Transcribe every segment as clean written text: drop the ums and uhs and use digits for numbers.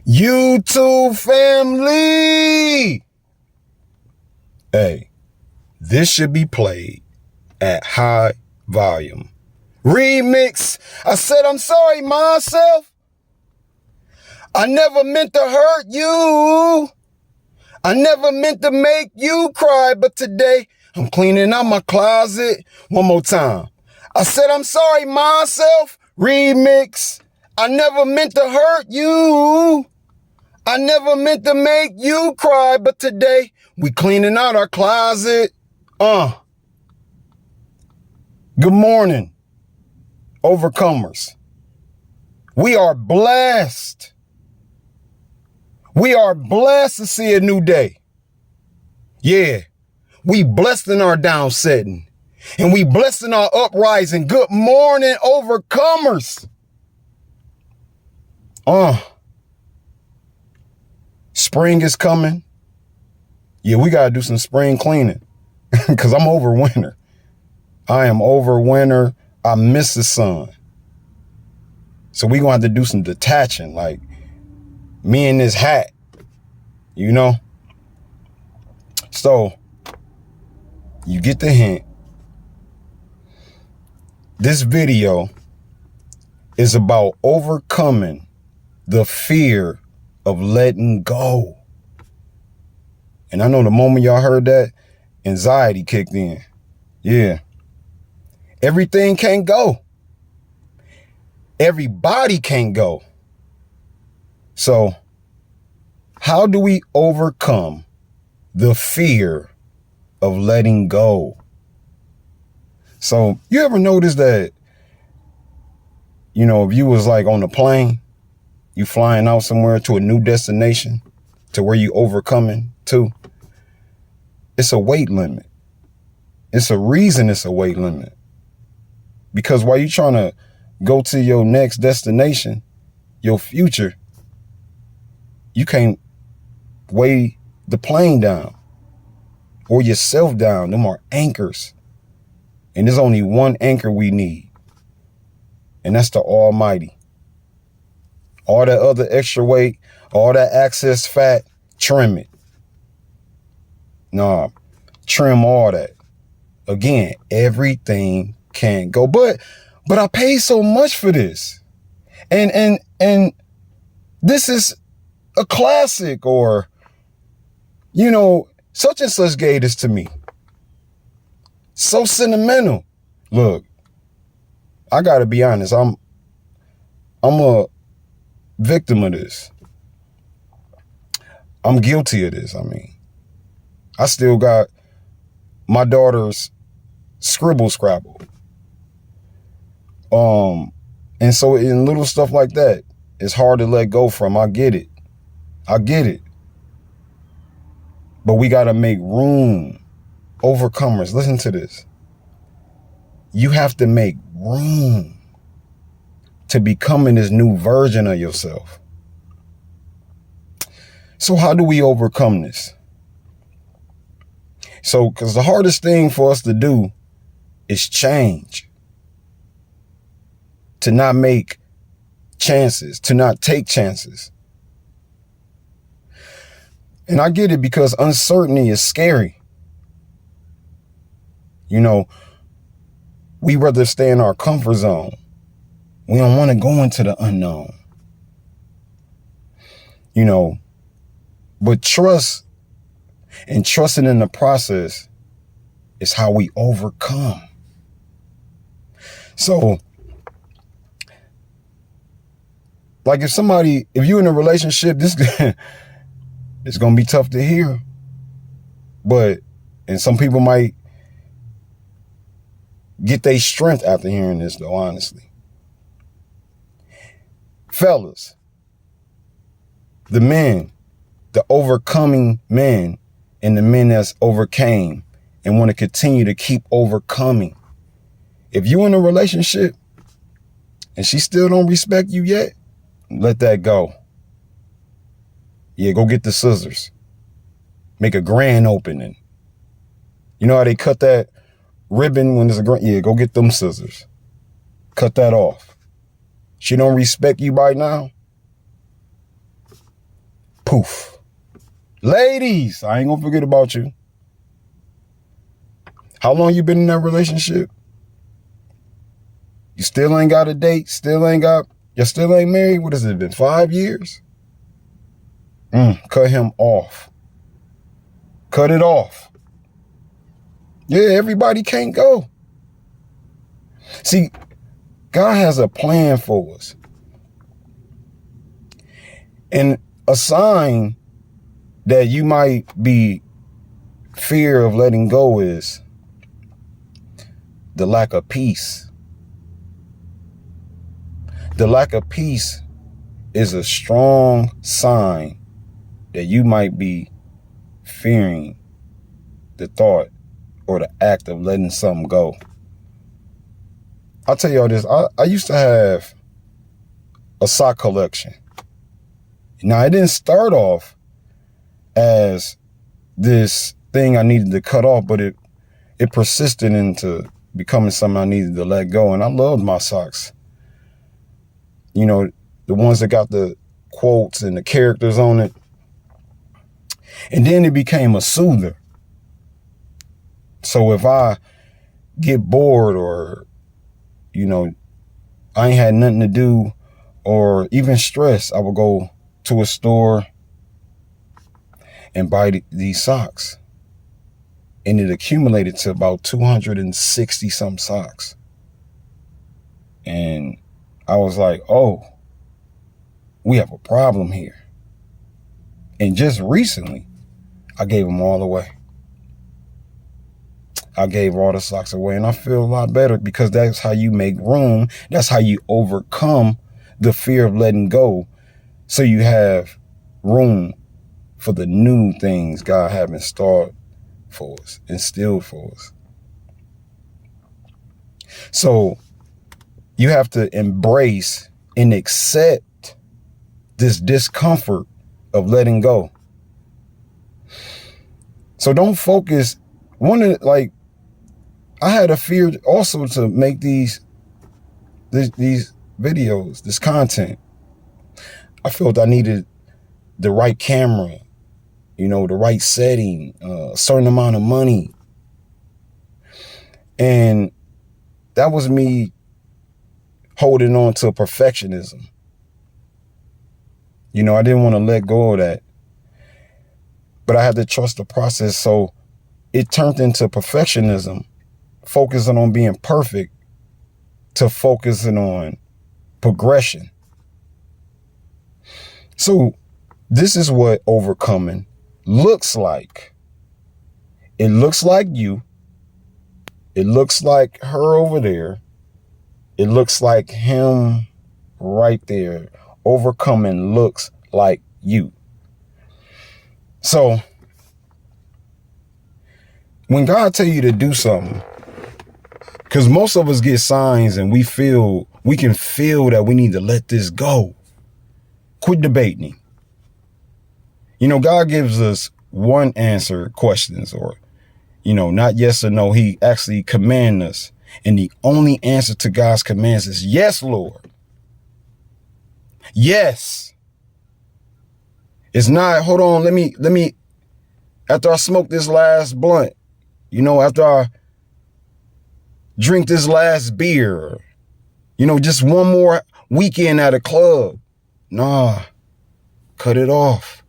YouTube family. Hey, this should be played at high volume. Remix. I said I'm sorry, myself. I never meant to hurt you. I never meant to make you cry, but today I'm cleaning out my closet. One more time. I said I'm sorry, myself. Remix. I never meant to hurt you. I never meant to make you cry, but today we cleaning out our closet. Good morning, overcomers. We are blessed. We are blessed to see a new day. Yeah, we blessed in our downsetting, and we blessed in our uprising. Good morning, overcomers. Spring is coming. Yeah, we got to do some spring cleaning because I'm over winter. I am over winter. I miss the sun. So we going to have to do some detaching, like me in this hat, you know? So you get the hint. This video is about overcoming the fear of letting go. And I know the moment y'all heard that, anxiety kicked in. Yeah. Everything can't go. Everybody can't go. So how do we overcome the fear of letting go? So you ever notice that, you know, if you was like on a plane, you flying out somewhere to a new destination to where you overcoming to, it's a weight limit. It's a reason it's a weight limit. Because while you trying to go to your next destination, your future, you can't weigh the plane down or yourself down. Them are anchors. And there's only one anchor we need. And that's the Almighty. All that other extra weight, all that excess fat, trim it. Nah, trim all that. Again, everything can't go. But I paid so much for this. And this is a classic, or, you know, such and such gave this to me. So sentimental. Look, I gotta be honest. I'm a victim of this. I'm guilty of this. I mean, I still got my daughter's scribble scrabble. And so in little stuff like that, it's hard to let go from. I get it. But we got to make room. Overcomers, listen to this. You have to make room to becoming this new version of yourself. So how do we overcome this? So, because the hardest thing for us to do is change. To not make chances, to not take chances. And I get it, because uncertainty is scary. You know, we rather stay in our comfort zone. We don't want to go into the unknown. You know, but trust and trusting in the process is how we overcome. So, like if you're in a relationship, this it's going to be tough to hear. And some people might get their strength after hearing this, though, honestly. Fellas, the men, the overcoming men, and the men that's overcame and want to continue to keep overcoming. If you're in a relationship and she still don't respect you yet, let that go. Yeah, go get the scissors. Make a grand opening. You know how they cut that ribbon when there's a grand? Yeah, go get them scissors. Cut that off. She don't respect you by now? Poof. Ladies, I ain't gonna forget about you. How long you been in that relationship? You still ain't got a date? You still ain't married? What has it been, 5 years? Cut him off. Cut it off. Yeah, everybody can't go. See, God has a plan for us. And a sign that you might be fear of letting go is the lack of peace. The lack of peace is a strong sign that you might be fearing the thought or the act of letting something go. I'll tell y'all this. I used to have a sock collection. Now, it didn't start off as this thing I needed to cut off, but it persisted into becoming something I needed to let go. And I loved my socks. You know, the ones that got the quotes and the characters on it. And then it became a soother. So if I get bored or, you know, I ain't had nothing to do or even stressed, I would go to a store and buy these socks. And it accumulated to about 260 some socks. And I was like, oh, we have a problem here. And just recently, I gave them all away. I gave all the socks away, and I feel a lot better because that's how you make room. That's how you overcome the fear of letting go. So you have room for the new things God has in store for us, instilled for us. So you have to embrace and accept this discomfort of letting go. So don't focus. I had a fear also to make these videos, this content. I felt I needed the right camera, you know, the right setting, a certain amount of money. And that was me holding on to perfectionism. You know, I didn't want to let go of that. But I had to trust the process. So it turned into perfectionism, focusing on being perfect to focusing on progression. So this is what overcoming looks like. It looks like you. It looks like her over there. It looks like him right there. Overcoming looks like you. So when God tell you to do something, because most of us get signs and we can feel that we need to let this go. Quit debating. You know, God gives us one answer questions or, you know, not yes or no. He actually commands us. And the only answer to God's commands is yes, Lord. Yes. It's not, hold on, let me, after I smoke this last blunt, you know, after I drink this last beer, you know, just one more weekend at a club. Nah, cut it off.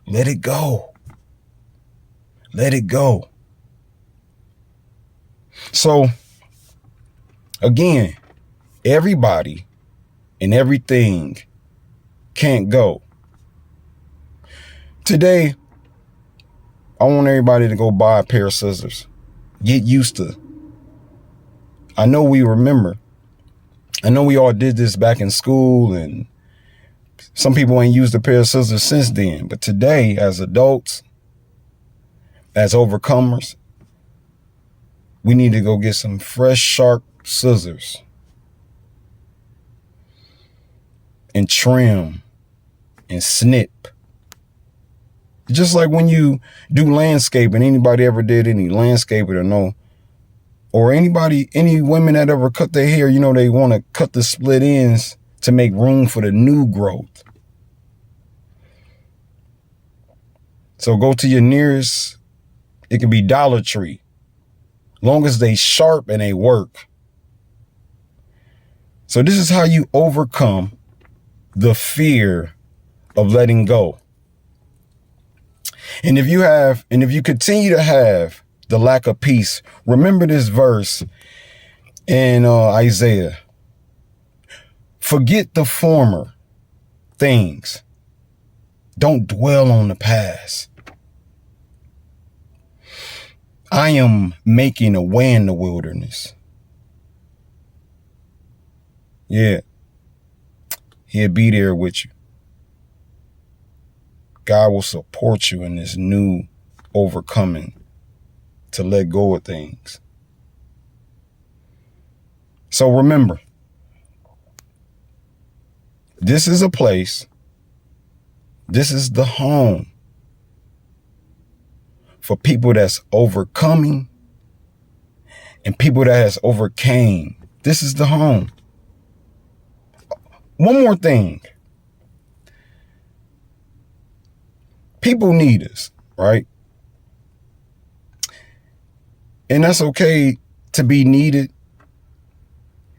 Let it go. Let it go. So, again, everybody and everything can't go. Today, I want everybody to go buy a pair of scissors. Get used to. I know we remember. I know we all did this back in school, and some people ain't used a pair of scissors since then. But today, as adults, as overcomers, we need to go get some fresh, sharp scissors and trim and snip. Just like when you do landscaping, anybody ever did any landscaping or know, or any women that ever cut their hair, you know, they want to cut the split ends to make room for the new growth. So go to your nearest, it can be Dollar Tree, long as they sharp and they work. So this is how you overcome the fear of letting go. And if you continue to have the lack of peace, remember this verse in Isaiah. Forget the former things. Don't dwell on the past. I am making a way in the wilderness. Yeah. He'll be there with you. God will support you in this new overcoming to let go of things. So remember, this is a place, this is the home for people that's overcoming and people that has overcame. This is the home. One more thing. People need us, right? And that's okay to be needed.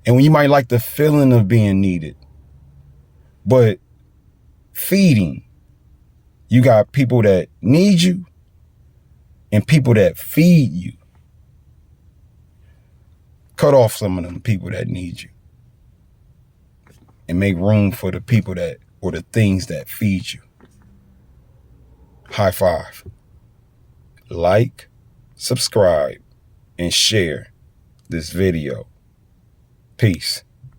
And you might like the feeling of being needed. But feeding, you got people that need you and people that feed you. Cut off some of them people that need you and make room for the people that, or the things that feed you. High five. Like, subscribe, and share this video. Peace.